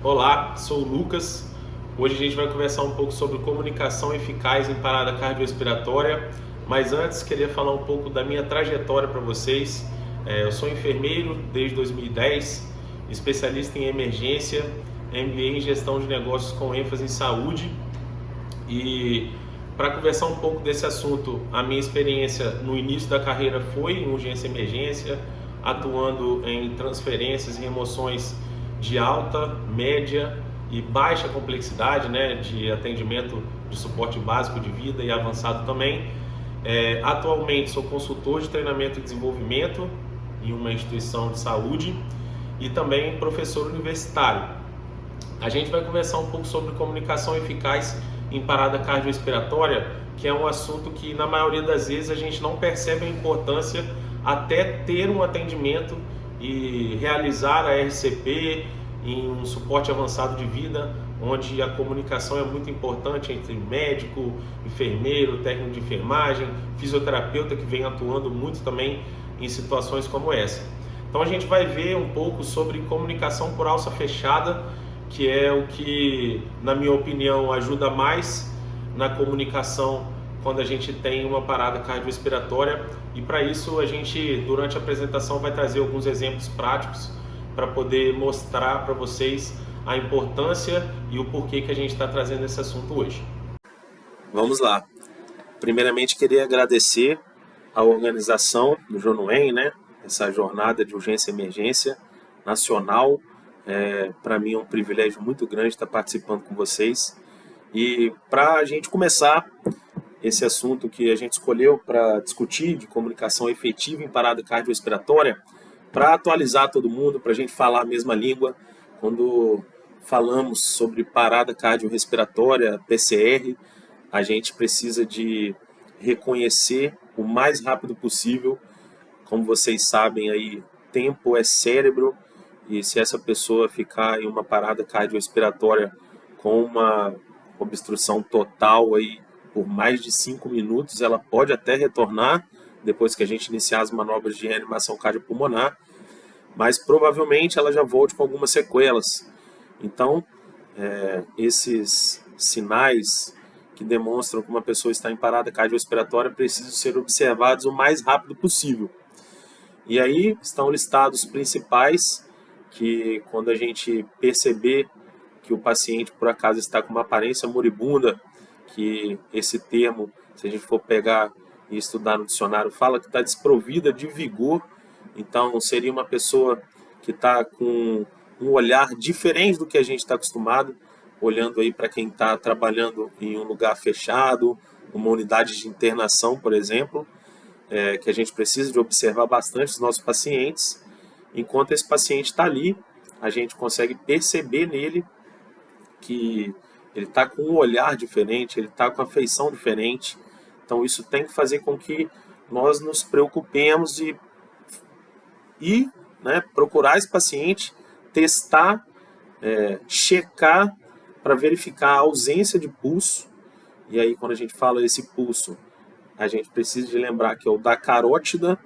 Olá, sou o Lucas. Hoje a gente vai conversar um pouco sobre comunicação eficaz em parada cardiorrespiratória, mas antes queria falar um pouco da minha trajetória para vocês. Eu sou enfermeiro desde 2010, especialista em emergência, MBA em gestão de negócios com ênfase em saúde. E para conversar um pouco desse assunto, a minha experiência no início da carreira foi em urgência e emergência, atuando em transferências e remoções de alta, média e baixa complexidade, né, de atendimento de suporte básico de vida e avançado também. Atualmente sou consultor de treinamento e desenvolvimento em uma instituição de saúde e também professor universitário. A gente vai conversar um pouco sobre comunicação eficaz em parada cardiorrespiratória, que é um assunto que na maioria das vezes a gente não percebe a importância até ter um atendimento e realizar a RCP em um suporte avançado de vida, onde a comunicação é muito importante entre médico, enfermeiro, técnico de enfermagem, fisioterapeuta, que vem atuando muito também em situações como essa. Então a gente vai ver um pouco sobre comunicação por alça fechada, que é o que, na minha opinião, ajuda mais na comunicação quando a gente tem uma parada cardiorrespiratória. E para isso a gente, durante a apresentação, vai trazer alguns exemplos práticos para poder mostrar para vocês a importância e o porquê que a gente está trazendo esse assunto hoje. Vamos lá. Primeiramente, queria agradecer a organização do Jonuen, né? Essa jornada de urgência e emergência nacional. Para mim é um privilégio muito grande estar participando com vocês. E para a gente começar esse assunto que a gente escolheu para discutir de comunicação efetiva em parada cardiorrespiratória, para atualizar todo mundo, para a gente falar a mesma língua, quando falamos sobre parada cardiorrespiratória, PCR, a gente precisa de reconhecer o mais rápido possível. Como vocês sabem aí, tempo é cérebro, e se essa pessoa ficar em uma parada cardiorrespiratória com uma obstrução total aí por mais de 5 minutos, ela pode até retornar depois que a gente iniciar as manobras de reanimação cardiopulmonar, mas provavelmente ela já volte com algumas sequelas. Então, esses sinais que demonstram que uma pessoa está em parada cardiorrespiratória precisam ser observados o mais rápido possível. E aí estão listados os principais, que quando a gente perceber que o paciente por acaso está com uma aparência moribunda, que esse termo, se a gente for pegar e estudar no dicionário, fala que está desprovida de vigor. Então seria uma pessoa que está com um olhar diferente do que a gente está acostumado, olhando aí para quem está trabalhando em um lugar fechado, uma unidade de internação, por exemplo, que a gente precisa de observar bastante os nossos pacientes. Enquanto esse paciente está ali, a gente consegue perceber nele que ele está com um olhar diferente, ele está com a feição diferente. Então isso tem que fazer com que nós nos preocupemos e procurar esse paciente, testar, checar para verificar a ausência de pulso. E aí quando a gente fala esse pulso, a gente precisa de lembrar que é o da carótida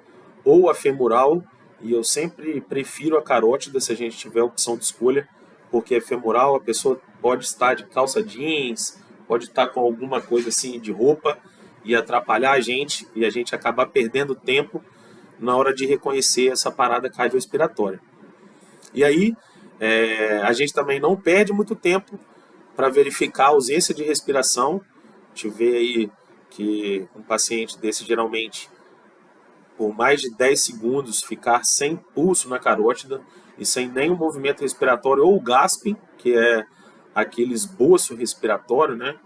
ou a femoral, e eu sempre prefiro a carótida se a gente tiver a opção de escolha, porque a femoral a pessoa pode estar de calça jeans, pode estar com alguma coisa assim de roupa e atrapalhar a gente, e a gente acabar perdendo tempo na hora de reconhecer essa parada cardiorrespiratória. E aí a gente também não perde muito tempo para verificar a ausência de respiração. A gente vê aí que um paciente desse geralmente por mais de 10 segundos ficar sem pulso na carótida e sem nenhum movimento respiratório, ou gasping, que é aquele esboço respiratório, né?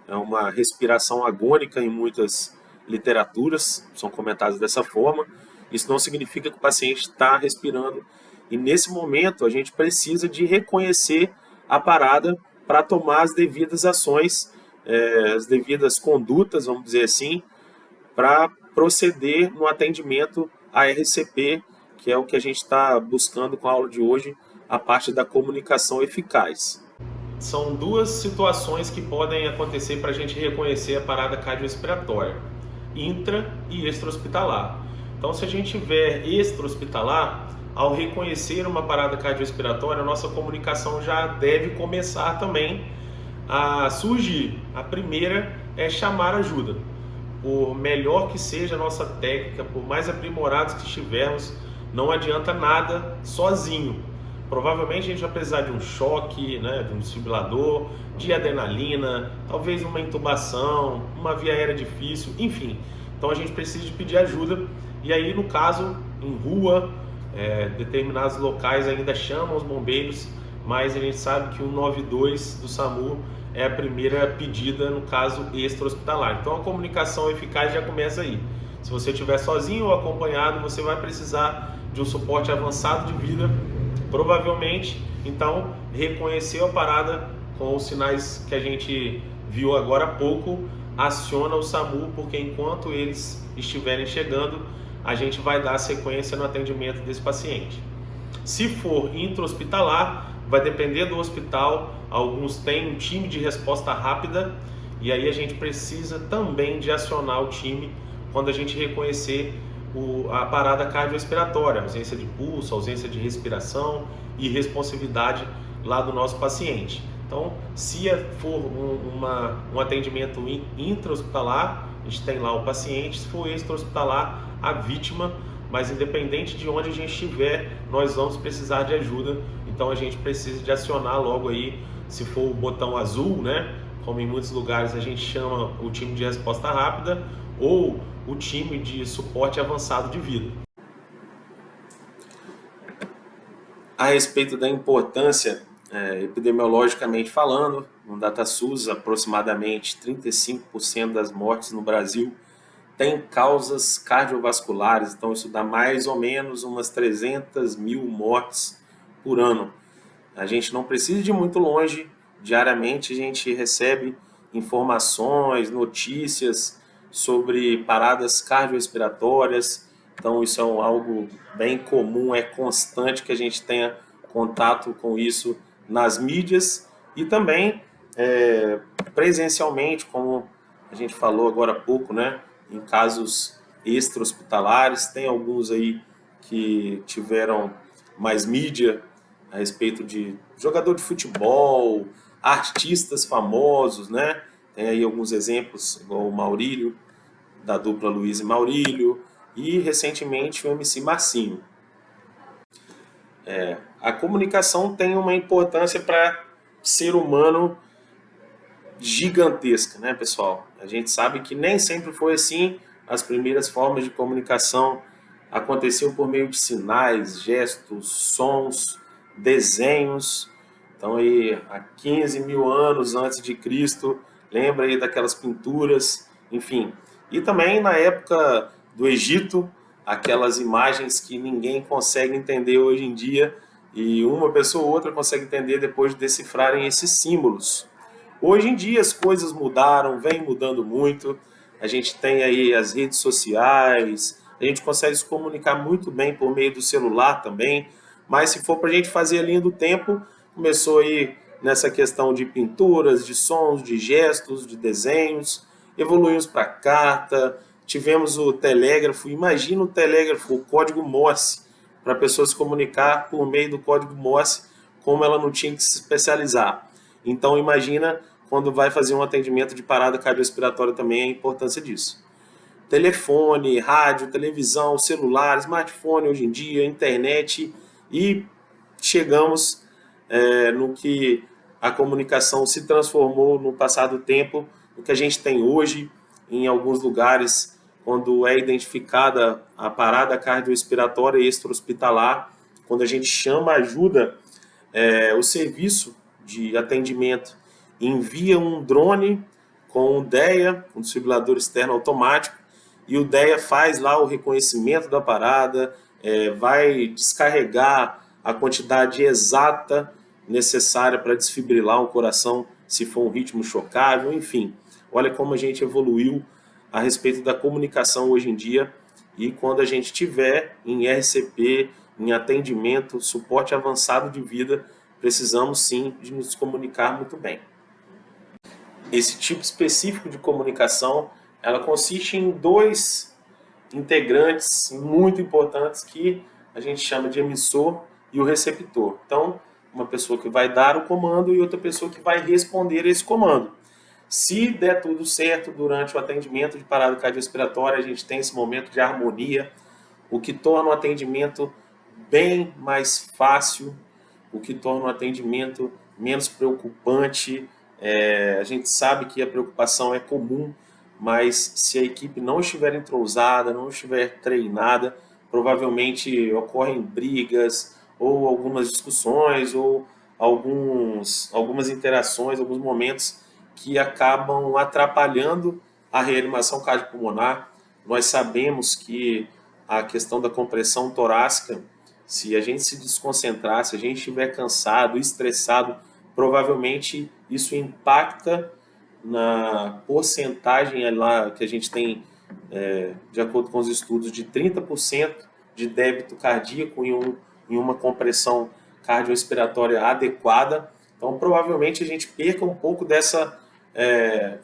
É uma respiração agônica em muitas literaturas, são comentadas dessa forma. Isso não significa que o paciente está respirando. E nesse momento a gente precisa de reconhecer a parada para tomar as devidas ações, as devidas condutas, vamos dizer assim, para proceder no atendimento à RCP, que é o que a gente está buscando com a aula de hoje, a parte da comunicação eficaz. São duas situações que podem acontecer para a gente reconhecer a parada cardiorrespiratória, intra e extra-hospitalar. Então, se a gente tiver extra-hospitalar, ao reconhecer uma parada cardiorrespiratória, a nossa comunicação já deve começar também a surgir. A primeira é chamar ajuda. Por melhor que seja a nossa técnica, por mais aprimorados que estivermos, não adianta nada sozinho. Provavelmente a gente vai precisar de um choque, né, de um desfibrilador, de adrenalina, talvez uma intubação, uma via aérea difícil, enfim. Então a gente precisa de pedir ajuda. E aí, no caso, em rua, determinados locais ainda chamam os bombeiros, mas a gente sabe que o 192 do SAMU é a primeira pedida no caso extra-hospitalar. Então a comunicação eficaz já começa aí. Se você estiver sozinho ou acompanhado, você vai precisar de um suporte avançado de vida, provavelmente. Então, reconheceu a parada com os sinais que a gente viu agora há pouco, aciona o SAMU, porque enquanto eles estiverem chegando, a gente vai dar sequência no atendimento desse paciente. Se for intra-hospitalar, vai depender do hospital. Alguns têm um time de resposta rápida e aí a gente precisa também de acionar o time quando a gente reconhecer a parada cardiorrespiratória, ausência de pulso, ausência de respiração e responsividade lá do nosso paciente. Então, se for um atendimento intra-hospitalar, a gente tem lá o paciente. Se for extra-hospitalar, a vítima. Mas independente de onde a gente estiver, nós vamos precisar de ajuda. Então a gente precisa de acionar logo aí, se for o botão azul, né? Como em muitos lugares a gente chama o time de resposta rápida ou o time de suporte avançado de vida. A respeito da importância, epidemiologicamente falando, no DataSUS, aproximadamente 35% das mortes no Brasil tem causas cardiovasculares, então isso dá mais ou menos umas 300 mil mortes por ano. A gente não precisa de ir muito longe, diariamente a gente recebe informações, notícias sobre paradas cardiorrespiratórias, então isso é algo bem comum, é constante que a gente tenha contato com isso nas mídias e também presencialmente, como a gente falou agora há pouco, né? Em casos extra-hospitalares, tem alguns aí que tiveram mais mídia a respeito de jogador de futebol, artistas famosos, né? Tem aí alguns exemplos, igual o Maurílio, da dupla Luiz e Maurílio, e recentemente o MC Marcinho. A comunicação tem uma importância para o ser humano gigantesca, né, pessoal? A gente sabe que nem sempre foi assim. As primeiras formas de comunicação aconteciam por meio de sinais, gestos, sons, desenhos. Então aí há 15 mil anos antes de Cristo, lembra aí daquelas pinturas, enfim. E também na época do Egito, aquelas imagens que ninguém consegue entender hoje em dia e uma pessoa ou outra consegue entender depois de decifrarem esses símbolos. Hoje em dia as coisas mudaram, vem mudando muito, a gente tem aí as redes sociais, a gente consegue se comunicar muito bem por meio do celular também, mas se for para a gente fazer a linha do tempo, começou aí nessa questão de pinturas, de sons, de gestos, de desenhos, evoluímos para carta, tivemos o telégrafo, imagina o telégrafo, o código Morse, para a pessoa se comunicar por meio do código Morse, como ela não tinha que se especializar. Então, imagina quando vai fazer um atendimento de parada cardiorrespiratória também a importância disso. Telefone, rádio, televisão, celular, smartphone hoje em dia, internet, e chegamos no que a comunicação se transformou no passar do tempo, o que a gente tem hoje em alguns lugares, quando é identificada a parada cardiorrespiratória extra-hospitalar, quando a gente chama ajuda, o serviço de atendimento envia um drone com um DEA, um desfibrilador externo automático, e o DEA faz lá o reconhecimento da parada, vai descarregar a quantidade exata necessária para desfibrilar o coração, se for um ritmo chocável, enfim. Olha como a gente evoluiu a respeito da comunicação hoje em dia, e quando a gente tiver em RCP, em atendimento, suporte avançado de vida, precisamos sim de nos comunicar muito bem. Esse tipo específico de comunicação, ela consiste em dois integrantes muito importantes que a gente chama de emissor e o receptor. Então, uma pessoa que vai dar o comando e outra pessoa que vai responder esse comando. Se der tudo certo durante o atendimento de parada cardiorrespiratória, a gente tem esse momento de harmonia, o que torna o atendimento bem mais fácil, o que torna o atendimento menos preocupante. A gente sabe que a preocupação é comum, mas se a equipe não estiver entrosada, não estiver treinada, provavelmente ocorrem brigas ou algumas discussões ou algumas interações, alguns momentos que acabam atrapalhando a reanimação cardiopulmonar. Nós sabemos que a questão da compressão torácica, se a gente se desconcentrar, se a gente estiver cansado, estressado, provavelmente isso impacta na porcentagem lá que a gente tem, de acordo com os estudos, de 30% de débito cardíaco em uma compressão cardiorrespiratória adequada. Então, provavelmente a gente perca um pouco dessa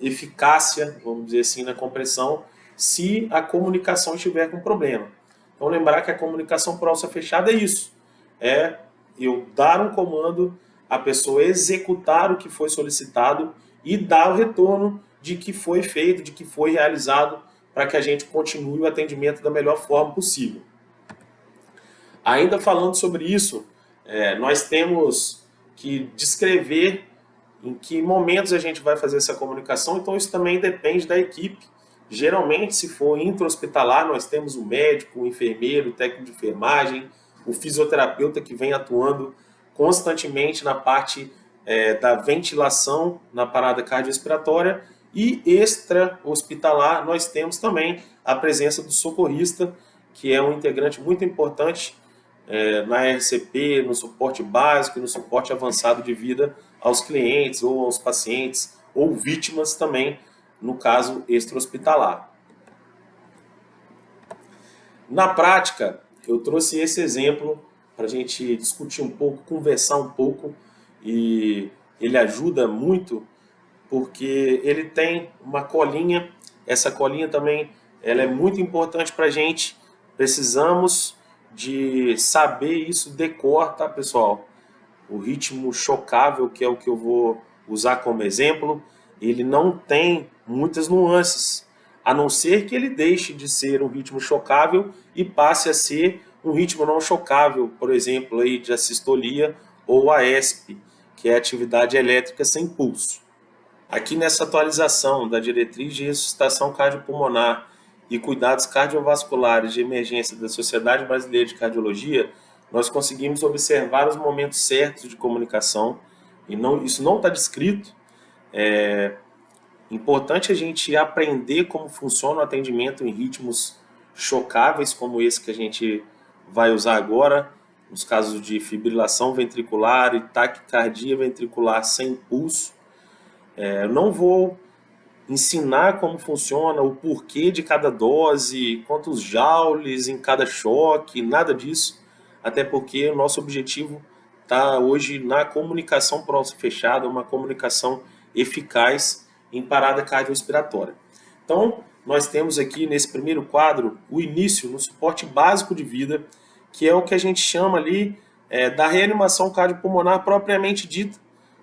eficácia, vamos dizer assim, na compressão, se a comunicação estiver com problema. Então, lembrar que a comunicação por alça fechada é isso. É eu dar um comando, a pessoa executar o que foi solicitado e dar o retorno de que foi feito, de que foi realizado, para que a gente continue o atendimento da melhor forma possível. Ainda falando sobre isso, nós temos que descrever em que momentos a gente vai fazer essa comunicação, então isso também depende da equipe. Geralmente, se for intra-hospitalar, nós temos o médico, o enfermeiro, o técnico de enfermagem, o fisioterapeuta que vem atuando constantemente na parte da ventilação na parada cardiorrespiratória, e extra-hospitalar nós temos também a presença do socorrista, que é um integrante muito importante na RCP, no suporte básico e no suporte avançado de vida aos clientes ou aos pacientes ou vítimas também, no caso extra-hospitalar. Na prática, eu trouxe esse exemplo para a gente discutir um pouco, conversar um pouco, e ele ajuda muito porque ele tem uma colinha. Essa colinha também ela é muito importante para a gente. Precisamos de saber isso de cor, tá, pessoal? O ritmo chocável, que é o que eu vou usar como exemplo, ele não tem muitas nuances, a não ser que ele deixe de ser um ritmo chocável e passe a ser um ritmo não chocável, por exemplo, aí de assistolia ou AESP, que é atividade elétrica sem pulso. Aqui nessa atualização da diretriz de ressuscitação cardiopulmonar e cuidados cardiovasculares de emergência da Sociedade Brasileira de Cardiologia, nós conseguimos observar os momentos certos de comunicação, e isso não está descrito. É importante a gente aprender como funciona o atendimento em ritmos chocáveis, como esse que a gente vai usar agora, nos casos de fibrilação ventricular e taquicardia ventricular sem pulso. Eu não vou ensinar como funciona, o porquê de cada dose, quantos joules em cada choque, nada disso, até porque o nosso objetivo está hoje na comunicação por alça fechada, uma comunicação eficaz em parada cardiorrespiratória. Então, nós temos aqui nesse primeiro quadro o início no suporte básico de vida, que é o que a gente chama ali da reanimação cardiopulmonar propriamente dita,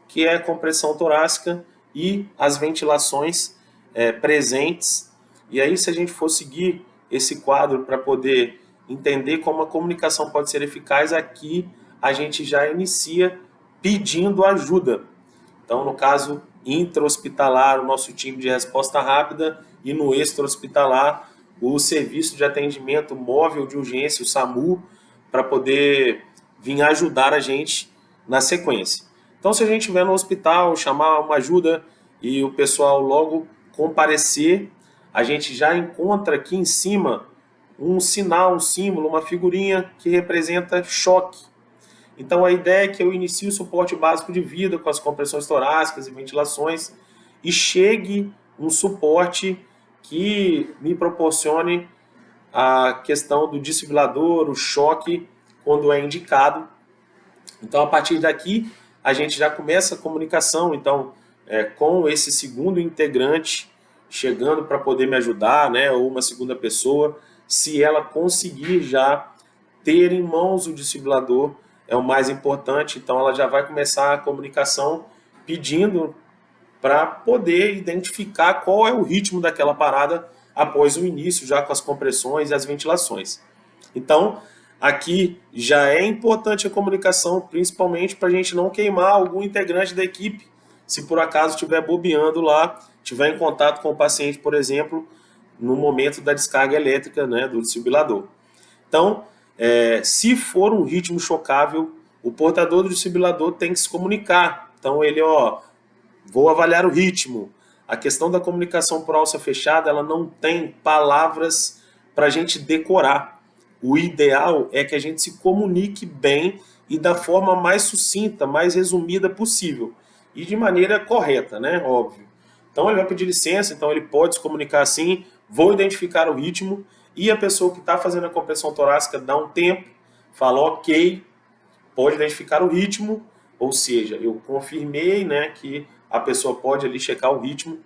que é a compressão torácica e as ventilações presentes. E aí, se a gente for seguir esse quadro para poder entender como a comunicação pode ser eficaz, aqui a gente já inicia pedindo ajuda. Então, no caso intra-hospitalar, o nosso time de resposta rápida, e no extra-hospitalar, o serviço de atendimento móvel de urgência, o SAMU, para poder vir ajudar a gente na sequência. Então, se a gente estiver no hospital, chamar uma ajuda e o pessoal logo comparecer, a gente já encontra aqui em cima um sinal, um símbolo, uma figurinha que representa choque. Então, a ideia é que eu inicie o suporte básico de vida com as compressões torácicas e ventilações e chegue um suporte que me proporcione a questão do desfibrilador, o choque, quando é indicado. Então, a partir daqui, a gente já começa a comunicação, então, com esse segundo integrante chegando para poder me ajudar, né, ou uma segunda pessoa, se ela conseguir já ter em mãos o desfibrilador é o mais importante. Então ela já vai começar a comunicação pedindo para poder identificar qual é o ritmo daquela parada após o início, já com as compressões e as ventilações. Então, aqui já é importante a comunicação, principalmente para a gente não queimar algum integrante da equipe, se por acaso estiver bobeando lá, estiver em contato com o paciente, por exemplo, no momento da descarga elétrica, né, do desfibrilador. Então, se for um ritmo chocável, o portador do desfibrilador tem que se comunicar. Então, ele, vou avaliar o ritmo. A questão da comunicação por alça fechada, ela não tem palavras para a gente decorar. O ideal é que a gente se comunique bem e da forma mais sucinta, mais resumida possível. E de maneira correta, né? Óbvio. Então ele vai pedir licença, então ele pode se comunicar assim, vou identificar o ritmo, e a pessoa que está fazendo a compressão torácica dá um tempo, fala ok, pode identificar o ritmo, ou seja, eu confirmei, né, que a pessoa pode ali checar o ritmo,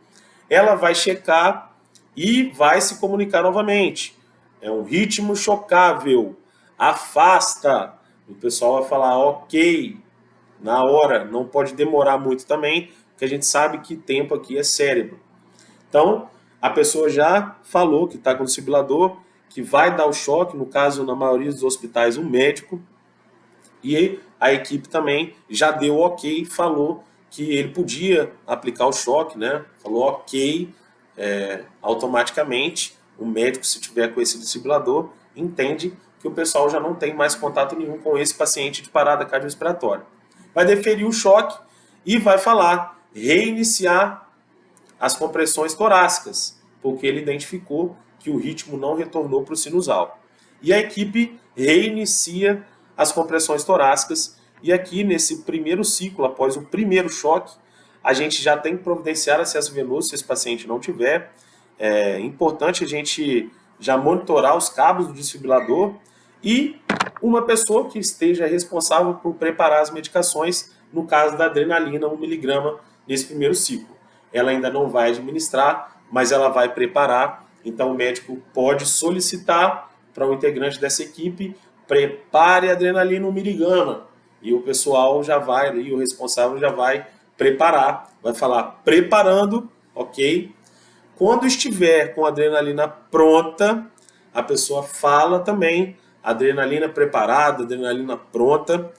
ela vai checar e vai se comunicar novamente. É um ritmo chocável, afasta, o pessoal vai falar ok, na hora, não pode demorar muito também, porque a gente sabe que tempo aqui é cérebro. Então, a pessoa já falou que está com o desfibrilador, que vai dar o choque, no caso, na maioria dos hospitais, o médico, e a equipe também já deu ok, falou que ele podia aplicar o choque, né? Falou ok, automaticamente, o médico, se tiver com esse desfibrilador, entende que o pessoal já não tem mais contato nenhum com esse paciente de parada cardiorrespiratória. Vai deferir o choque e vai falar, reiniciar as compressões torácicas, porque ele identificou que o ritmo não retornou para o sinusal. E a equipe reinicia as compressões torácicas, e aqui nesse primeiro ciclo, após o primeiro choque, a gente já tem que providenciar acesso venoso se esse paciente não tiver. É importante a gente já monitorar os cabos do desfibrilador e uma pessoa que esteja responsável por preparar as medicações, no caso da adrenalina 1 mg nesse primeiro ciclo. Ela ainda não vai administrar, mas ela vai preparar, então o médico pode solicitar para um integrante dessa equipe, prepare a adrenalina 1 mg, e o pessoal já vai ali, o responsável já vai preparar, vai falar preparando, ok? Quando estiver com a adrenalina pronta, a pessoa fala também, adrenalina preparada, adrenalina pronta,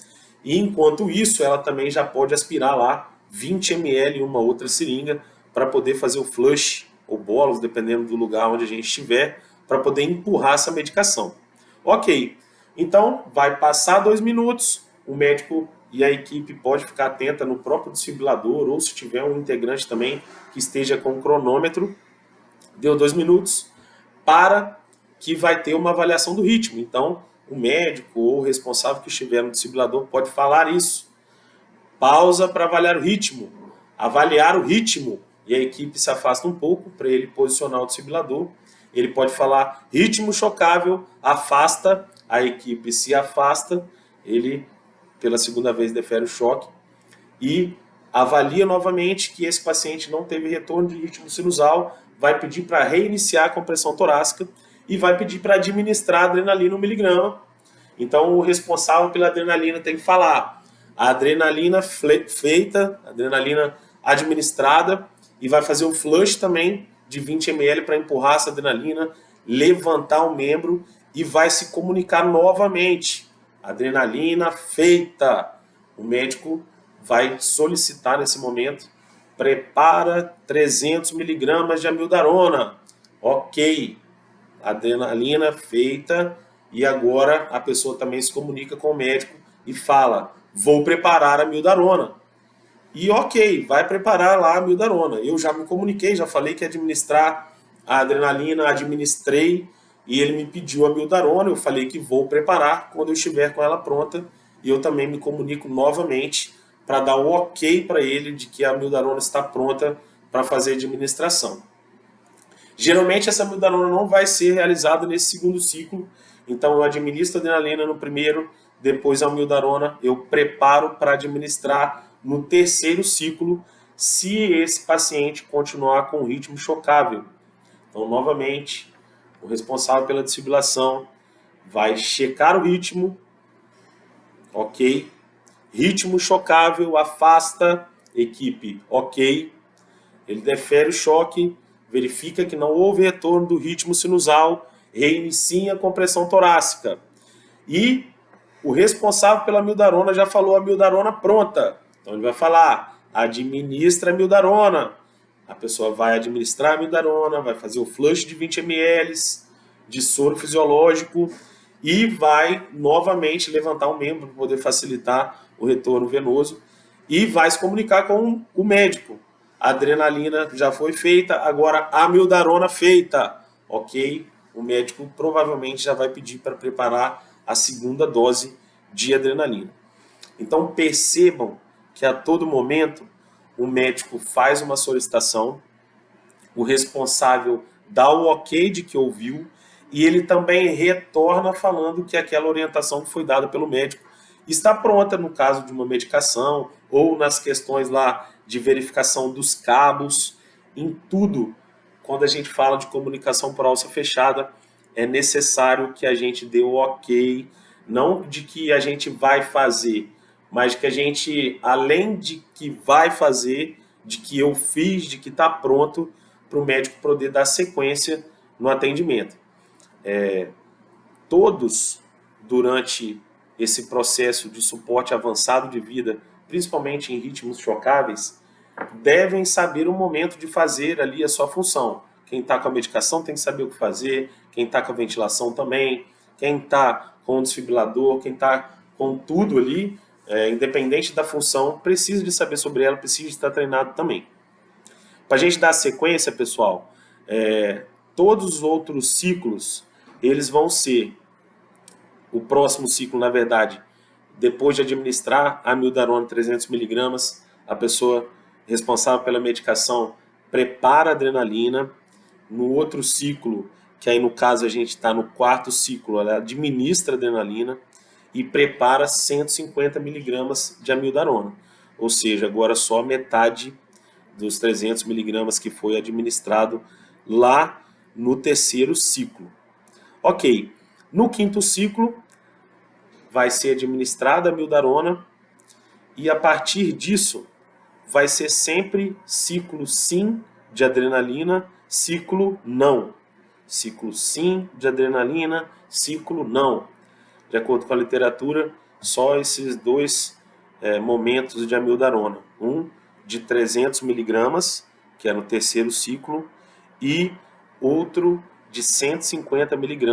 e enquanto isso ela também já pode aspirar lá 20 ml em uma outra seringa para poder fazer o flush ou bolos, dependendo do lugar onde a gente estiver, para poder empurrar essa medicação. Ok, então vai passar 2 minutos, o médico e a equipe pode ficar atenta no próprio desfibrilador, ou se tiver um integrante também que esteja com o cronômetro, deu 2 minutos, para que vai ter uma avaliação do ritmo. Então, o médico ou o responsável que estiver no desfibrilador pode falar isso. Pausa para avaliar o ritmo. Avaliar o ritmo. E a equipe se afasta um pouco para ele posicionar o desfibrilador. Ele pode falar ritmo chocável, afasta, a equipe se afasta, ele pela segunda vez defere o choque e avalia novamente que esse paciente não teve retorno de ritmo sinusal, vai pedir para reiniciar a compressão torácica e vai pedir para administrar a adrenalina 1 mg. Então o responsável pela adrenalina tem que falar a adrenalina feita, a adrenalina administrada, e vai fazer o flush também de 20 ml para empurrar essa adrenalina, levantar o membro e vai se comunicar novamente. Adrenalina feita. O médico vai solicitar nesse momento, prepara 300 mg de amiodarona. Ok, adrenalina feita, e agora a pessoa também se comunica com o médico e fala, vou preparar a amiodarona. E ok, vai preparar lá a amiodarona. Eu já me comuniquei, já falei que ia administrar a adrenalina, administrei, e ele me pediu a amiodarona, eu falei que vou preparar quando eu estiver com ela pronta, e eu também me comunico novamente para dar o ok para ele de que a amiodarona está pronta para fazer a administração. Geralmente essa amiodarona não vai ser realizada nesse segundo ciclo, então eu administro a adrenalina no primeiro, depois a amiodarona eu preparo para administrar no terceiro ciclo, se esse paciente continuar com ritmo chocável. Então, novamente, o responsável pela desfibrilação vai checar o ritmo, ok. Ritmo chocável, afasta, equipe, ok. Ele defere o choque, verifica que não houve retorno do ritmo sinusal, reinicia a compressão torácica. E o responsável pela amiodarona já falou a amiodarona pronta. Então ele vai falar, administra a amiodarona. A pessoa vai administrar a amiodarona, vai fazer o flush de 20 ml de soro fisiológico e vai novamente levantar o membro para poder facilitar o retorno venoso e vai se comunicar com o médico. A adrenalina já foi feita, agora a amiodarona feita, ok? O médico provavelmente já vai pedir para preparar a segunda dose de adrenalina. Então percebam que a todo momento o médico faz uma solicitação, o responsável dá o ok de que ouviu e ele também retorna falando que aquela orientação que foi dada pelo médico está pronta no caso de uma medicação ou nas questões lá de verificação dos cabos. Em tudo, quando a gente fala de comunicação por alça fechada, é necessário que a gente dê o ok, não de que a gente vai fazer, mas de que a gente, além de que vai fazer, de que eu fiz, de que está pronto, para o médico poder dar sequência no atendimento. Todos, durante esse processo de suporte avançado de vida, principalmente em ritmos chocáveis, devem saber o momento de fazer ali a sua função. Quem está com a medicação tem que saber o que fazer, quem está com a ventilação também, quem está com o desfibrilador, quem está com tudo ali, independente da função, precisa de saber sobre ela, precisa de estar treinado também. Para a gente dar sequência, pessoal, todos os outros ciclos, eles vão ser, o próximo ciclo, na verdade, depois de administrar a amiodarona 300 mg, a pessoa responsável pela medicação prepara a adrenalina. No outro ciclo, que aí no caso a gente está no quarto ciclo, ela administra a adrenalina e prepara 150 mg de amiodarona. Ou seja, agora só metade dos 300 mg que foi administrado lá no terceiro ciclo. Ok, no quinto ciclo vai ser administrada a amiodarona e a partir disso vai ser sempre ciclo sim de adrenalina, ciclo não. Ciclo sim de adrenalina, ciclo não. De acordo com a literatura, só esses dois momentos de amiodarona. Um de 300 mg, que é no terceiro ciclo, e outro de 150 mg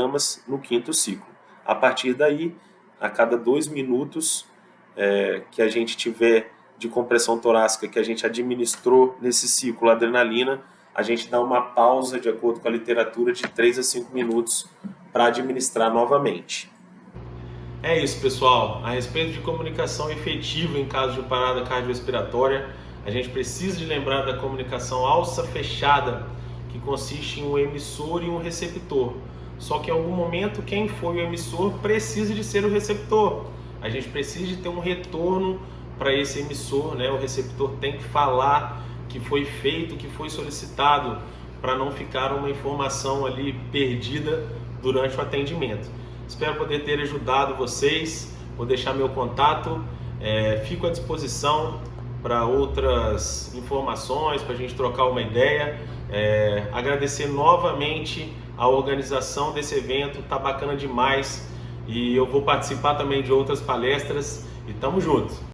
no quinto ciclo. A partir daí, a cada 2 minutos que a gente tiver de compressão torácica, que a gente administrou nesse ciclo a adrenalina, a gente dá uma pausa, de acordo com a literatura, de 3 a 5 minutos para administrar novamente. É isso, pessoal. A respeito de comunicação efetiva em caso de parada cardiorrespiratória, a gente precisa de lembrar da comunicação alça fechada, que consiste em um emissor e um receptor. Só que em algum momento quem foi o emissor precisa de ser o receptor. A gente precisa de ter um retorno para esse emissor, né? O receptor tem que falar que foi feito, que foi solicitado, para não ficar uma informação ali perdida durante o atendimento. Espero poder ter ajudado vocês. Vou deixar meu contato, fico à disposição para outras informações, para a gente trocar uma ideia. Agradecer novamente a organização desse evento, tá bacana demais, e eu vou participar também de outras palestras e tamo junto.